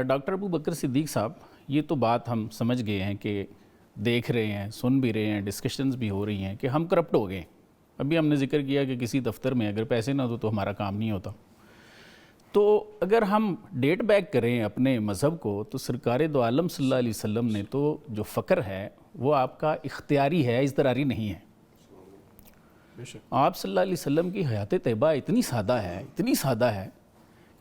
Doctor ابو بکر صدیق صاحب، یہ تو بات ہم سمجھ گئے ہیں کہ دیکھ رہے ہیں، سن بھی رہے ہیں، ڈسکشنز بھی ہو رہی ہیں کہ ہم کرپٹ ہو گئے. ابھی ہم نے ذکر کیا کہ کسی دفتر میں اگر پیسے نہ ہو تو ہمارا کام نہیں ہوتا. تو اگر ہم ڈیٹ بیک کریں اپنے مذہب کو تو سرکار دو عالم صلی اللہ علیہ وسلم نے تو جو فقر ہے وہ آپ کا اختیاری ہے، اضطراری نہیں ہے. آپ صلی اللہ علیہ وسلم کی حیات طیبہ اتنی سادہ ہے.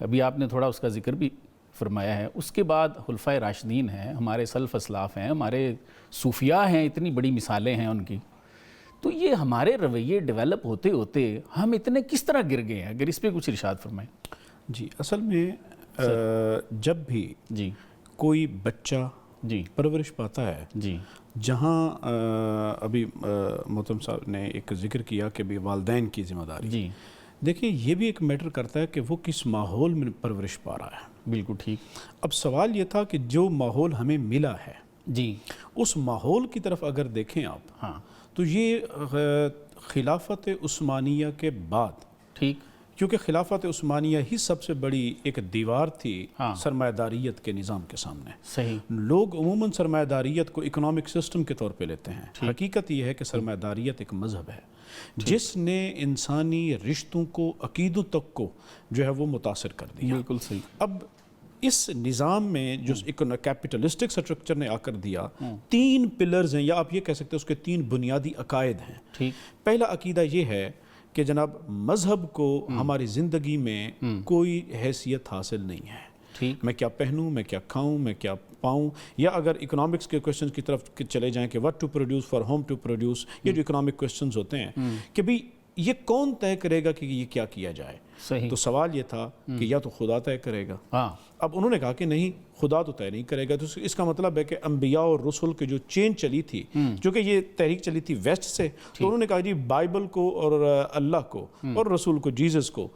ابھی آپ نے تھوڑا اس کا ذکر بھی فرمایا ہے. اس کے بعد خلفائے راشدین ہیں، ہمارے سلف اسلاف ہیں، ہمارے صوفیاء ہیں، اتنی بڑی مثالیں ہیں ان کی. تو یہ ہمارے رویے ڈیولپ ہوتے ہوتے ہم اتنے کس طرح گر گئے ہیں؟ اگر اس پہ کچھ ارشاد فرمائیں. جی، اصل میں جب بھی جی کوئی بچہ جی پرورش پاتا ہے، جی جہاں ابھی محترم صاحب نے ایک ذکر کیا کہ بھی والدین کی ذمہ داری، جی دیکھیں یہ بھی ایک میٹر کرتا ہے کہ وہ کس ماحول میں پرورش پا رہا ہے. بالکل ٹھیک. اب سوال یہ تھا کہ جو ماحول ہمیں ملا ہے جی اس ماحول کی طرف اگر دیکھیں آپ، ہاں تو یہ خلافت عثمانیہ کے بعد، ٹھیک، کیونکہ خلافت عثمانیہ ہی سب سے بڑی ایک دیوار تھی ہاں سرمایہ داریت کے نظام کے سامنے. صحیح. لوگ عموماً سرمایہ داریت کو اکنامک سسٹم کے طور پہ لیتے ہیں. حقیقت یہ ہے کہ سرمایہ داریت ایک مذہب ہے جس نے انسانی رشتوں کو، عقیدوں تک کو جو ہے وہ متاثر کر دیا. بالکل صحیح. اب اس نظام میں جو کیپٹلسٹک سٹرکچر نے آ کر دیا، 3 پلرز ہیں، یا آپ یہ کہہ سکتے ہیں اس کے 3 بنیادی عقائد ہیں. ٹھیک. پہلا عقیدہ یہ ہے کہ جناب مذہب کو ہماری زندگی میں کوئی حیثیت حاصل نہیں ہے. ٹھیک. میں کیا پہنوں، میں کیا کھاؤں، میں کیا پاؤں، یا اگر اکنامکس کے کوشچنز کی طرف چلے جائیں کہ what to produce for whom to produce، یہ جو اکنامک کوشچنز ہوتے ہیں کہ بھی یہ کون طے کرے گا کہ یہ کیا کیا جائے. صحیح. تو سوال یہ تھا کہ یا تو خدا طے کرے گا. ہاں اب انہوں نے کہا کہ نہیں، خدا تو طے نہیں کرے گا. تو اس کا مطلب ہے کہ انبیاء اور رسول کی جو چین چلی تھی، جو کہ یہ تحریک چلی تھی ویسٹ سے، تو انہوں نے کہا جی بائبل کو اور اللہ کو اور رسول کو، جیزس کو،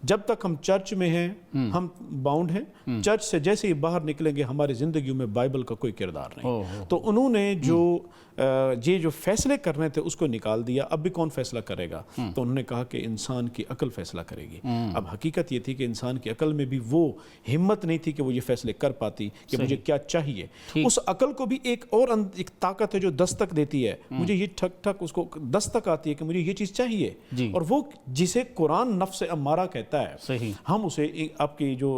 جب تک ہم چرچ میں ہیں ہم باؤنڈ ہیں، چرچ سے جیسے ہی باہر نکلیں گے ہماری زندگیوں میں بائبل کا کوئی کردار نہیں. تو انہوں نے جو فیصلے کرنے تھے اس کو نکال دیا. اب بھی کون فیصلہ کرے گا؟ تو انہوں نے کہا کہ انسان کی عقل فیصلہ کرے گی. اب حقیقت یہ تھی کہ انسان کی عقل میں بھی وہ ہمت نہیں تھی کہ وہ یہ فیصلے کر پاتی کہ مجھے کیا چاہیے. اس عقل کو بھی ایک طاقت ہے جو دستک دیتی ہے. مجھے یہ ٹھک ٹھک اس کو دستک آتی ہے کہ مجھے یہ چیز چاہیے، اور وہ جسے قرآن نفس امارہ کہتا ہے. صحیح. ہم اسے، آپ کی جو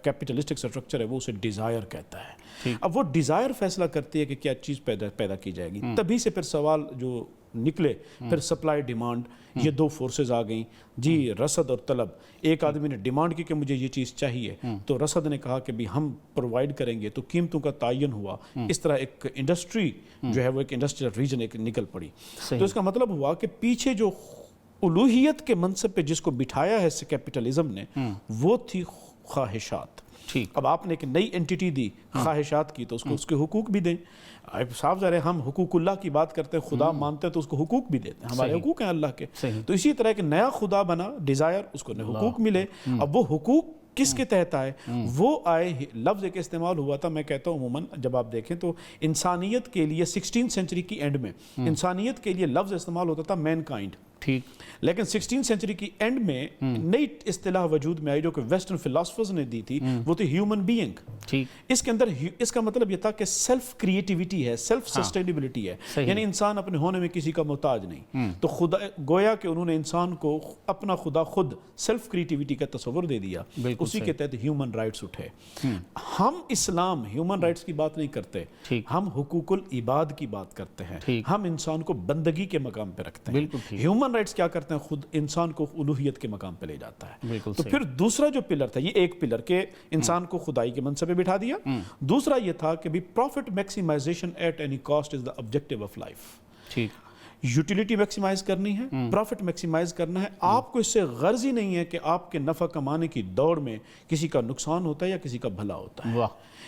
کیپٹلسٹک سٹرکچر ہے وہ اسے ڈیزائر کہتا ہے. اب وہ ڈیزائر فیصلہ کرتی ہے کہ کیا چیز پیدا کی جائے گی. تبھی سے پھر سوال جو نکلے، پھر سپلائی ڈیمانڈ، یہ 2 فورسز آ گئیں جی، رسد اور طلب. ایک آدمی نے ڈیمانڈ کی کہ مجھے یہ چیز چاہیے، تو رسد نے کہا کہ بھی ہم پرووائڈ کریں گے، تو قیمتوں کا تعین ہوا. اس طرح ایک انڈسٹری جو ہے وہ ایک انڈسٹریل ریجن ایک نکل پڑی. تو اس کا مطلب ہوا کہ پیچھے جو الوہیت کے منصب پہ جس کو بٹھایا ہے کیپٹلزم نے، وہ تھی خواہشات. ٹھیک. اب آپ نے ایک نئی اینٹیٹی دی خواہشات کی، تو اس کو اس کے حقوق بھی دیں. صاف ظاہر ہے ہم حقوق اللہ کی بات کرتے ہیں، خدا مانتے ہیں تو اس کو حقوق بھی دیتے ہیں، ہمارے حقوق ہیں اللہ کے. تو اسی طرح ایک نیا خدا بنا، ڈیزائر، اس کو حقوق ملے. اب وہ حقوق کس کے تحت آئے؟ وہ آئے، لفظ ایک استعمال ہوا تھا، میں کہتا ہوں عموماً جب آپ دیکھیں تو انسانیت کے لیے 16 سینچری کی اینڈ میں انسانیت کے لیے لفظ استعمال ہوتا تھا مین کائنڈ. ٹھیک. لیکن 16 سینچری کی اینڈ میں نئی اصطلاح وجود میں آئی جو کہ ویسٹرن فلاسفرز نے دی تھی، وہ تھی ہیومن بینگ. ٹھیک. اس کے اندر اس کا مطلب یہ تھا کہ سیلف کریٹیویٹی ہے، سیلف سسٹینیبلٹی ہے. یعنی انسان اپنے ہونے میں کسی کا محتاج نہیں. تو خدا گویا کہ انہوں نے انسان کو اپنا خدا خود سیلف کریٹیویٹی کا تصور دے دیا. اسی کے تحت ہیومن رائٹس اٹھے. ہم اسلام ہیومن رائٹس کی بات نہیں کرتے، ہم حقوق العباد کی بات کرتے ہیں. ہم انسان کو بندگی کے مقام پہ رکھتے ہیں. ہیومن رائٹس کیا کرتے ہیں؟ خود انسان کو الوہیت کے مقام پہ لے جاتا ہے. تو پھر دوسرا جو پلر تھا، یہ ایک پلر کہ انسان کو خدائی کے منصب پہ بٹھا دیا. دوسرا یہ تھا کہ profit maximization at any cost is the objective of life. ٹھیک. یوٹیلیٹی میکسیمائز کرنی ہے، پروفٹ میکسیمائز کرنا ہے. آپ کو اس سے غرض ہی نہیں ہے کہ آپ کے نفع کمانے کی دوڑ میں کسی کا نقصان ہوتا ہے یا کسی کا بھلا ہوتا ہے.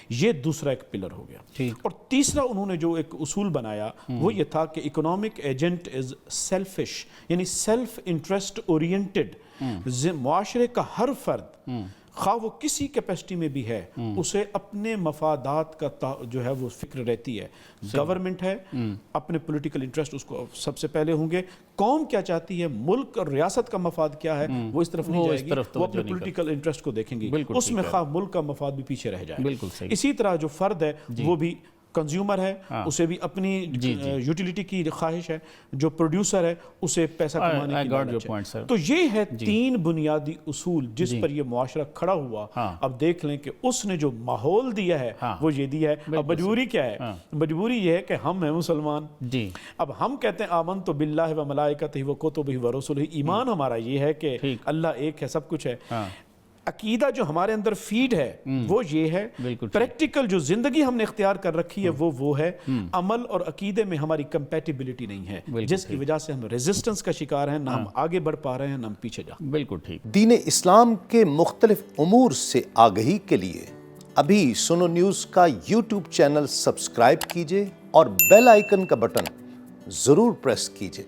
یہ دوسرا ایک پلر ہو گیا. اور تیسرا انہوں نے جو ایک اصول بنایا وہ یہ تھا کہ اکنامک ایجنٹ از سیلفش، یعنی سیلف انٹرسٹ اورینٹڈ. معاشرے کا ہر فرد، خواہ وہ کسی کیپیسٹی میں بھی ہے اسے اپنے مفادات کا جو ہے وہ فکر رہتی ہے. گورنمنٹ ہے, اپنے پولیٹیکل انٹرسٹ اس کو سب سے پہلے ہوں گے. قوم کیا چاہتی ہے, ملک اور ریاست کا مفاد کیا ہے, وہ اس طرف نہیں جائے گی, وہ اپنے پولیٹیکل انٹرسٹ کو دیکھیں گی. اس میں خواہ ملک کا مفاد بھی پیچھے رہ جائے. اسی طرح جو فرد ہے وہ بھی کنزیومر ہے, اسے بھی اپنی یوٹیلیٹی کی خواہش ہے. جو پروڈیوسر ہے اسے پیسہ کمانے کی لالچ ہے. تو یہ ہے 3 بنیادی اصول جس پر یہ معاشرہ کھڑا ہوا. اب دیکھ لیں کہ اس نے جو ماحول دیا ہے وہ یہ دیا ہے. اب مجبوری کیا ہے؟ مجبوری یہ ہے کہ ہم ہیں مسلمان. اب ہم کہتے ہیں آمنت باللہ و ملائکتہ و کتبہ و رسلہ. ایمان ہمارا یہ ہے کہ اللہ ایک ہے, سب کچھ ہے. عقیدہ جو ہمارے اندر فیڈ ہے وہ یہ ہے. پریکٹیکل جو زندگی ہم نے اختیار کر رکھی ہے وہ ہے. عمل اور عقیدے میں ہماری کمپیٹیبلٹی نہیں ہے, جس کی وجہ سے ہم ریزسٹنس کا شکار ہیں. نہ ہم آگے بڑھ پا رہے ہیں نہ ہم پیچھے جا. بالکل ٹھیک. دین اسلام کے مختلف امور سے آگہی کے لیے ابھی سنو نیوز کا یوٹیوب چینل سبسکرائب کیجئے اور بیل آئیکن کا بٹن ضرور پریس کیجئے.